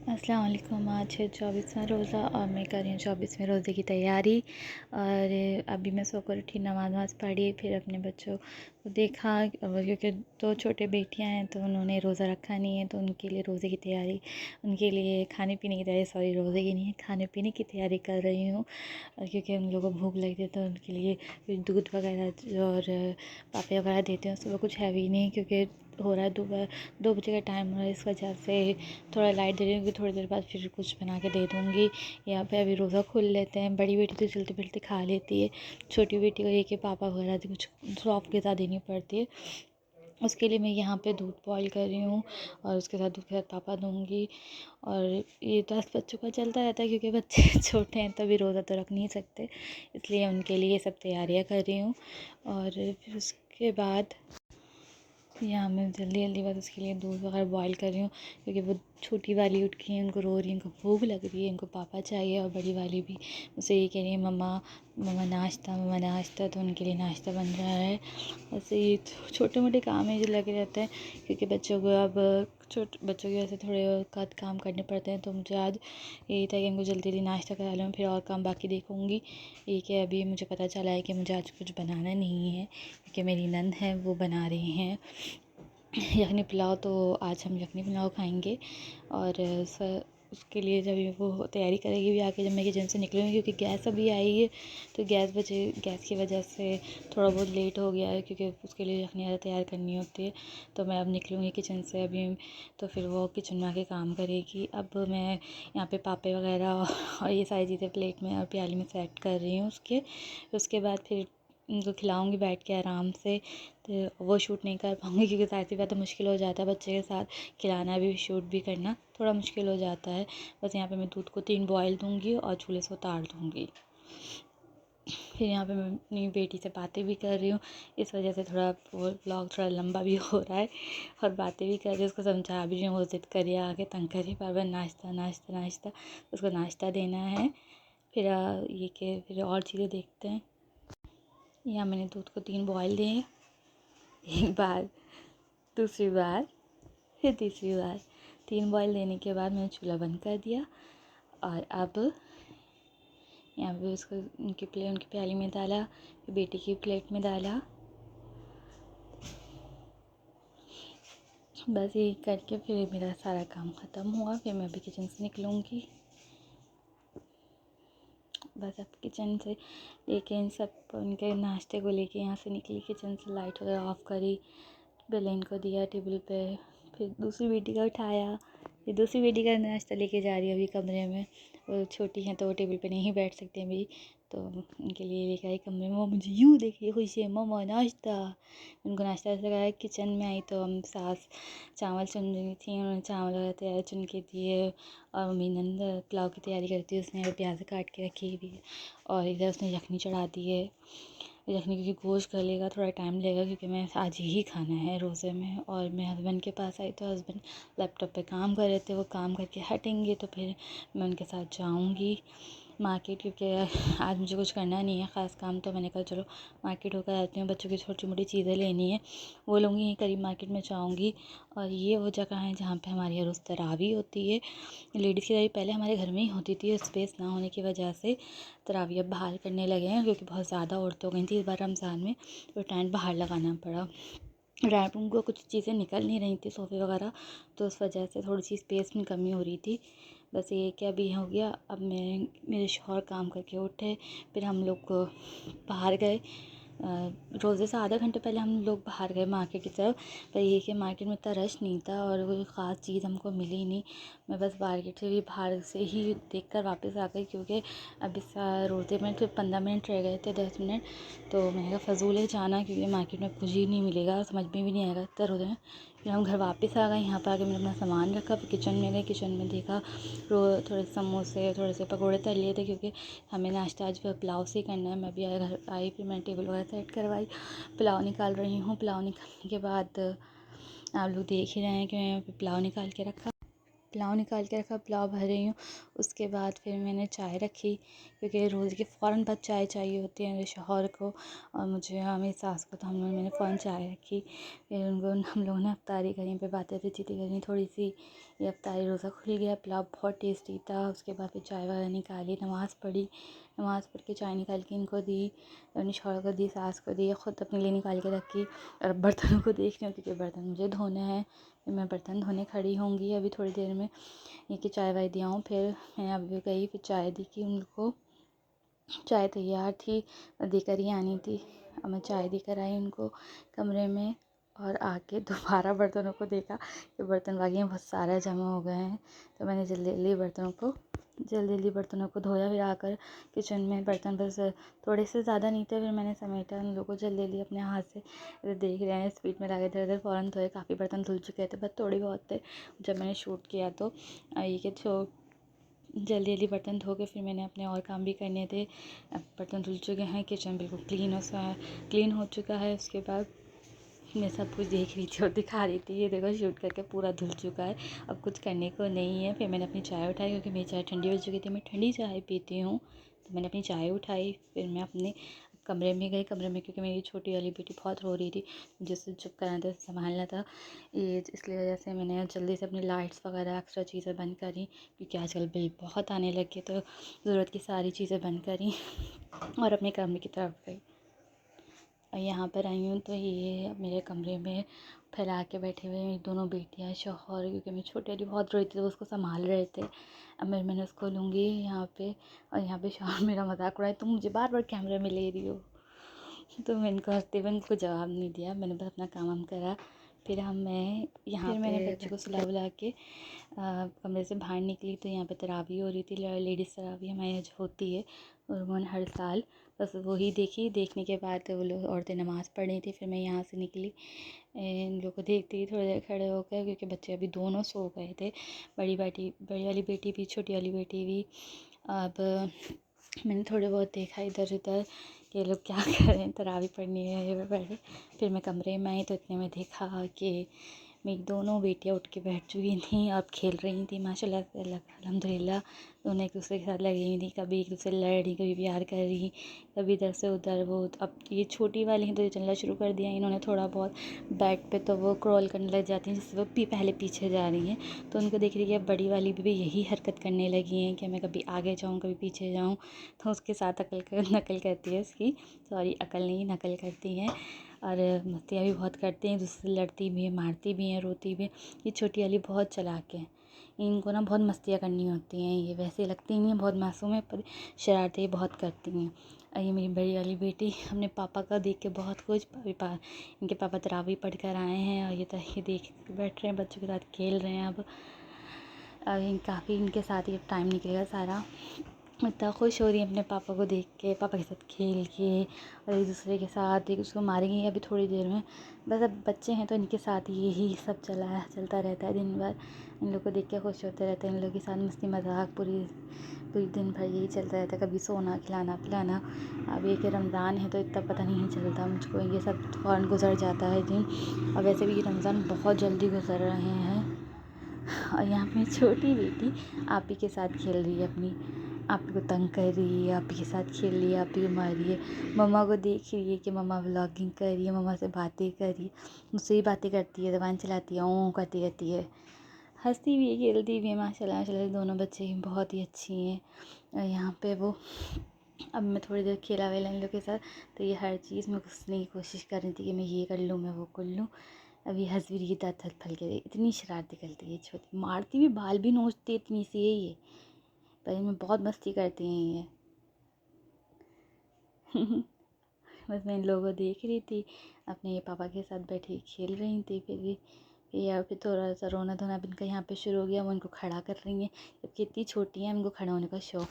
अस्सलाम वालेकुम। आज है 24वां रोज़ा और मैं कर रही हूँ 24वें रोज़े की तैयारी। और अभी मैं सोकर उठी, नमाज़ पढ़ी, फिर अपने बच्चों को देखा और क्योंकि 2 छोटे बेटियां हैं तो उन्होंने रोज़ा रखा नहीं है, तो उनके लिए रोज़े की तैयारी, उनके लिए खाने पीने की तैयारी, सॉरी रोज़े की नहीं है, खाने पीने की तैयारी कर रही हूँ। क्योंकि उन लोगों को भूख लगती है तो उनके लिए फिर दूध वगैरह और पापे वगैरह देते हैं। सुबह कुछ हैवी नहीं, क्योंकि हो रहा है दोपहर 2 बजे का टाइम हो रहा है, इस वजह से थोड़ा लाइट दे रही हूँ कि थोड़ी देर बाद फिर कुछ बना के दे दूँगी। यहाँ पे अभी रोज़ा खोल लेते हैं। बड़ी बेटी तो चलते फिरते खा लेती है, छोटी बेटी को ये कि पापा वगैरह से कुछ सॉफ्ट ग़िज़ा देनी पड़ती है। उसके लिए मैं यहाँ पे दूध बॉयल कर रही हूँ और उसके साथ दूध के साथ पापा दूँगी। और ये 10 बच्चों का चलता रहता है, क्योंकि बच्चे छोटे हैं तभी रोज़ा तो रख नहीं सकते, इसलिए उनके लिए सब तैयारियाँ कर रही हूँ। और फिर उसके बाद यहाँ मैं जल्दी बस उसके लिए दूध वगैरह बॉयल कर रही हूँ, क्योंकि वो छोटी वाली उठ गई है, उनको रो रही है, उनको भूख लग रही है, इनको पापा चाहिए। और बड़ी वाली भी मुझसे ये कह रही है मम्मा मम्मा नाश्ता, तो उनके लिए नाश्ता बन रहा है। ऐसे ये छोटे मोटे काम है जो लगे रहते हैं, क्योंकि बच्चों को अब बच्चों की वजह से थोड़े और काम करने पड़ते हैं। तो मुझे आज यही था कि इनको जल्दी नाश्ता करा लूँ, फिर और काम बाकी देखूँगी। ये कि अभी मुझे पता चला है कि मुझे आज कुछ बनाना नहीं है, क्योंकि मेरी नंद है वो बना रही हैं यखनी पुलाव। तो आज हम यखनी पुलाव खाएंगे। और उसके लिए जब वो तैयारी करेगी भी आके, जब मैं किचन से निकलूँगी, क्योंकि गैस अभी आई है तो गैस की वजह से थोड़ा बहुत लेट हो गया है, क्योंकि उसके लिए यखनी तैयार करनी होती है। तो मैं अब निकलूँगी किचन से अभी, तो फिर वो किचन में आके काम करेगी। अब मैं यहाँ पे पापे वगैरह और ये सारी चीज़ें प्लेट में और प्याली में सेट कर रही हूँ। उसके बाद फिर उनको खिलाऊँगी बैठ के आराम से। तो वो शूट नहीं कर पाऊँगी, क्योंकि ज़ाहिर सी बात है मुश्किल हो जाता है बच्चे के साथ खिलाना भी, शूट भी करना थोड़ा मुश्किल हो जाता है। बस यहाँ पे मैं दूध को 3 बॉयल दूँगी और चूल्हे से उतार दूँगी। फिर यहाँ पे मैं अपनी बेटी से बातें भी कर रही हूँ, इस वजह से थोड़ा वो व्लॉग थोड़ा लंबा भी हो रहा है। और बातें भी कर रही हूँ, उसको समझा भी रही हूँ, वो ज़िद कर रही है, आके तंग कर रही है, बार-बार नाश्ता, उसको नाश्ता देना है। फिर ये कि फिर और चीज़ें देखते हैं। यहाँ मैंने दूध को 3 बॉयल दिए, एक बार, दूसरी बार, फिर तीसरी बार। 3 बॉयल देने के बाद मैंने चूल्हा बंद कर दिया। और अब यहाँ पे उसको उनकी प्याली में डाला, फिर बेटी की प्लेट में डाला। बस यही करके फिर मेरा सारा काम ख़त्म हुआ। फिर मैं अभी किचन से निकलूँगी। बस अब किचन से लेके इन सब उनके नाश्ते को लेके यहाँ से निकली, किचन से लाइट वगैरह ऑफ़ करी, बेलेन को दिया टेबल पे, फिर दूसरी बेटी का उठाया, फिर दूसरी बेटी का नाश्ता लेके जा रही है अभी कमरे में। वो छोटी हैं तो वो टेबल पे नहीं बैठ सकती अभी, तो उनके लिए लेकर आई कमरे में। वो मुझे यूँ देख रही खुशी है, मम्मा नाश्ता। उनको नाश्ता ऐसा कराया। किचन में आई तो हम सास चावल चुन रही थी, उन्होंने चावल वगैरह तैयार चुन के दिए। और मम्मी नंद पुलाव की तैयारी करती है, उसने प्याज काट के रखी हुई है। और इधर उसने यखनी चढ़ा दी है। यखनी क्योंकि गोश्त गलेगा, थोड़ा टाइम लगेगा, क्योंकि मैं आज यही खाना है रोज़े में। और मैं हस्बैंड के पास आई तो हस्बैंड लैपटॉप पे काम कर रहे थे, वो काम करके हटेंगे तो फिर मैं उनके साथ जाऊंगी मार्केट, क्योंकि आज मुझे कुछ करना नहीं है ख़ास काम। तो मैंने कहा चलो मार्केट होकर आती हूँ, बच्चों की छोटी मोटी चीज़ें लेनी है वो लूँगी। यहीं करीब मार्केट में जाऊँगी। और ये वो जगह है जहाँ पे हमारी हर रोज़ तरावी होती है। लेडीज़ की तरावी पहले हमारे घर में ही होती थी, स्पेस ना होने की वजह से तरावी अब बाहर करने लगे हैं, क्योंकि बहुत ज़्यादा औरतें हो गई थी इस बार रमज़ान में, तो टेंट बाहर लगाना पड़ा। ड्राइंग रूम को कुछ चीज़ें निकल नहीं रही थी, सोफ़े वगैरह, तो उस वजह से थोड़ी सी स्पेस में कमी हो रही थी। बस ये क्या अभी हो गया। अब मेरे शौहर काम करके उठे, फिर हम लोग बाहर गए। रोज़े से आधा घंटे पहले हम लोग बाहर गए मार्केट की तरफ। पर ये कि मार्केट में इतना रश नहीं था और कोई ख़ास चीज़ हमको मिली नहीं। मैं बस मार्केट से भी बाहर से ही देख कर वापस आ गई, क्योंकि अभी रोज़े में तो 15 मिनट रह गए थे, 10 मिनट। तो मैंने कहा फ़जूल है जाना, क्योंकि मार्केट में कुछ ही नहीं मिलेगा, समझ में भी नहीं आएगा इतना रोज़े में। फिर हम घर वापस आ गए। यहाँ पर आके मैंने अपना सामान रखा, फिर किचन में गए। किचन में देखा थोड़े समोसे, थोड़े से पकौड़े तल लिए थे, क्योंकि हमें नाश्ता आज पुलाव से ही करना है। मैं भी घर आई, फिर मैंने टेबल वगैरह सेट करवाई, पुलाव निकाल रही हूँ। पुलाव निकालने के बाद आप लोग देख ही रहे हैं कि मैं पुलाव निकाल के रखा। पुलाव निकाल के रखा, पुलाव भर रही हूँ। उसके बाद फिर मैंने चाय रखी, क्योंकि रोज़ के फ़ौरन बाद चाय चाहिए होती है मेरे शौहर को और मुझे, मेरी सास को। तो मैंने फ़ौरन चाय रखी। फिर हम लोगों ने अफ्तारी करी, पे बातें चीतें करी थोड़ी सी। ये अफ्तारी रोज़ा खुल गया। पुलाव बहुत टेस्टी था। उसके बाद फिर चाय वगैरह निकाली, नमाज़ पढ़ी। नमाज़ पढ़ के चाय निकाल के इनको दी, अपने शौहर को दी, सास को दी, ख़ुद अपने लिए निकाल के रखी। और बर्तनों को देख रही हूँ, क्योंकि बर्तन मुझे धोने हैं। फिर मैं बर्तन धोने खड़ी होंगी अभी थोड़ी देर में। ये कि चाय वाय दिया हूँ। फिर मैं अभी गई, फिर चाय दी कि उनको। चाय तैयार थी, देकर ही आनी थी। अब मैं चाय देकर आई उनको कमरे में, और आके दोबारा बर्तनों को देखा कि बर्तन बाकी में बहुत सारा जमा हो गए हैं। तो मैंने जल्दी जल्दी बर्तनों को धोया। फिर आकर किचन में बर्तन बस थोड़े से ज़्यादा नहीं थे, फिर मैंने समेटा उन लोगों को जल्दी अपने हाथ से। देख रहे हैं स्पीड में लगे इधर फ़ौरन धोए। काफ़ी बर्तन धुल चुके थे, बस थोड़े बहुत थे जब मैंने शूट किया। तो ये कि जल्दी बर्तन धो के फिर मैंने अपने और काम भी करने थे। अब बर्तन धुल चुके हैं, किचन बिल्कुल क्लीन हो चुका है। उसके बाद मैं सब कुछ देख रही थी और दिखा रही थी, ये देखो शूट करके पूरा धुल चुका है, अब कुछ करने को नहीं है। फिर मैंने अपनी चाय उठाई, क्योंकि मेरी चाय ठंडी हो चुकी थी, मैं ठंडी चाय पीती हूँ। तो मैंने अपनी चाय उठाई, फिर मैं अपने कमरे में गई। कमरे में क्योंकि मेरी छोटी वाली बेटी बहुत रो रही थी, जिससे चुप कराना था, संभालना था, ये इसलिए वजह से मैंने जल्दी से अपनी लाइट्स वगैरह एक्स्ट्रा चीज़ें बंद करी, क्योंकि आजकल बिल बहुत आने लगे। तो ज़रूरत की सारी चीज़ें बंद करी और अपने कमरे की तरफ गई। और यहाँ पर आई हूँ तो ये मेरे कमरे में फैला के बैठे हुए मेरी दोनों बेटियाँ, शौहर, क्योंकि मेरी छोटी वाली बहुत रोई थी तो उसको संभाल रहे थे। अब मैंने उसको लूँगी यहाँ पे, और यहाँ पे शौहर मेरा मजाक उड़ाए, तुम मुझे बार बार कैमरे में ले रही हो। तो मैं इनको हंसते हुए उनको जवाब नहीं दिया, मैंने बस अपना काम करा। फिर मैंने बच्चे को सुला बुला के कमरे से बाहर निकली। तो यहाँ पे तरावी हो रही थी, लेडीज़ तरावी हमारे यहाँ होती है और वो हर साल, बस वही देखी। देखने के बाद वो लोग औरतें नमाज़ पढ़ रही थी। फिर मैं यहाँ से निकली, इन लोग को देखती थी थोड़ी देर खड़े होकर, क्योंकि बच्चे अभी दोनों सो गए थे, बड़ी वाली बेटी भी, छोटी वाली बेटी भी। अब मैंने थोड़े बहुत देखा इधर उधर कि ये लोग क्या कर रहे हैं, तरावी पढ़नी है, ये पढ़े। फिर मैं कमरे में आई तो इतने में देखा कि मेरी दोनों बेटियां उठ के बैठ चुकी थी, अब खेल रही थी माशाल्लाह से, अल्हम्दुलिल्लाह। दोनों एक दूसरे के साथ लगी हुई थी, कभी एक दूसरे लड़ रही, कभी प्यार कर रही, कभी इधर से उधर। वो अब ये छोटी वाली हैं तो ये चलना शुरू कर दिया इन्होंने थोड़ा बहुत बेड पे, तो वो क्रॉल करने लग जाती हैं, जिससे वो पहले पीछे जा रही हैं। तो उनको देख रही है बड़ी वाली भी यही हरकत करने लगी हैं कि मैं कभी आगे जाऊँ कभी पीछे जाऊँ। तो उसके साथ नकल करती है उसकी, सॉरी अकल नहीं, नकल करती हैं। और मस्तियाँ भी बहुत करती हैं, दूसरे से लड़ती भी हैं, मारती भी हैं, रोती भी हैं। ये छोटी वाली बहुत चालाक है, इनको ना बहुत मस्तियाँ करनी होती हैं। ये वैसे लगती नहीं है, बहुत मासूम है, पर शरारतें बहुत करती हैं। और ये मेरी बड़ी वाली बेटी अपने पापा का देख के बहुत खुश, इनके पापा तरावी पढ़ कर आए हैं और ये देख बैठ रहे हैं, बच्चों के साथ खेल रहे हैं। अब काफ़ी इनके साथ ही टाइम निकलेगा सारा। इतना खुश हो रही है अपने पापा को देख के, पापा के साथ खेल के, और एक दूसरे के साथ एक दूसरे को मारेंगे अभी थोड़ी देर में। बस अब बच्चे हैं तो इनके साथ यही सब चलता रहता है दिन भर। इन लोग को देख के खुश होते रहते हैं, इन लोग के साथ मस्ती मजाक पूरी दिन भर यही चलता रहता है, कभी सोना खिलाना पिलाना। अब एक रमज़ान है तो इतना पता नहीं चलता मुझको, ये सब फ़ौरन गुजर जाता है दिन। और वैसे भी रमज़ान बहुत जल्दी गुजर रहे हैं। और यहाँ पे छोटी बेटी आप ही के साथ खेल रही है, अपनी आप ही को तंग कर रही है, आप ही के साथ खेल रही है, आप ही को मार रही है। मम्मा को देख रही है कि मम्मा व्लॉगिंग कर रही है, मम्मा से बातें कर रही है, मुझसे ही बातें करती है, ज़बान चलाती है, ऊँ करती रहती है, हंसती भी है, खेलती भी है। माशाल्लाह माशाल्लाह दोनों बच्चे ही बहुत ही अच्छी हैं। और यहाँ पे वो, अब मैं थोड़ी देर खेला वेला इन लोग के साथ, तो ये हर चीज़ में घुसने की कोशिश कर रही थी कि मैं ये कर लूँ, मैं वो कर लूँ। अभी हंस भी रही है, दाँत फल के, इतनी शरारती करती है छोटी, मारती भी, बाल भी नोचती है, इतनी सी है ये, पर इनमें बहुत मस्ती करती हैं ये। बस मैं इन लोगों को देख रही थी, अपने पापा के साथ बैठी खेल रही थी। फिर या फिर थोड़ा सा रोना धोना भी इनका यहाँ पे शुरू हो गया, वो इनको खड़ा कर रही हैं, जबकि इतनी छोटी हैं, इनको खड़ा होने का शौक़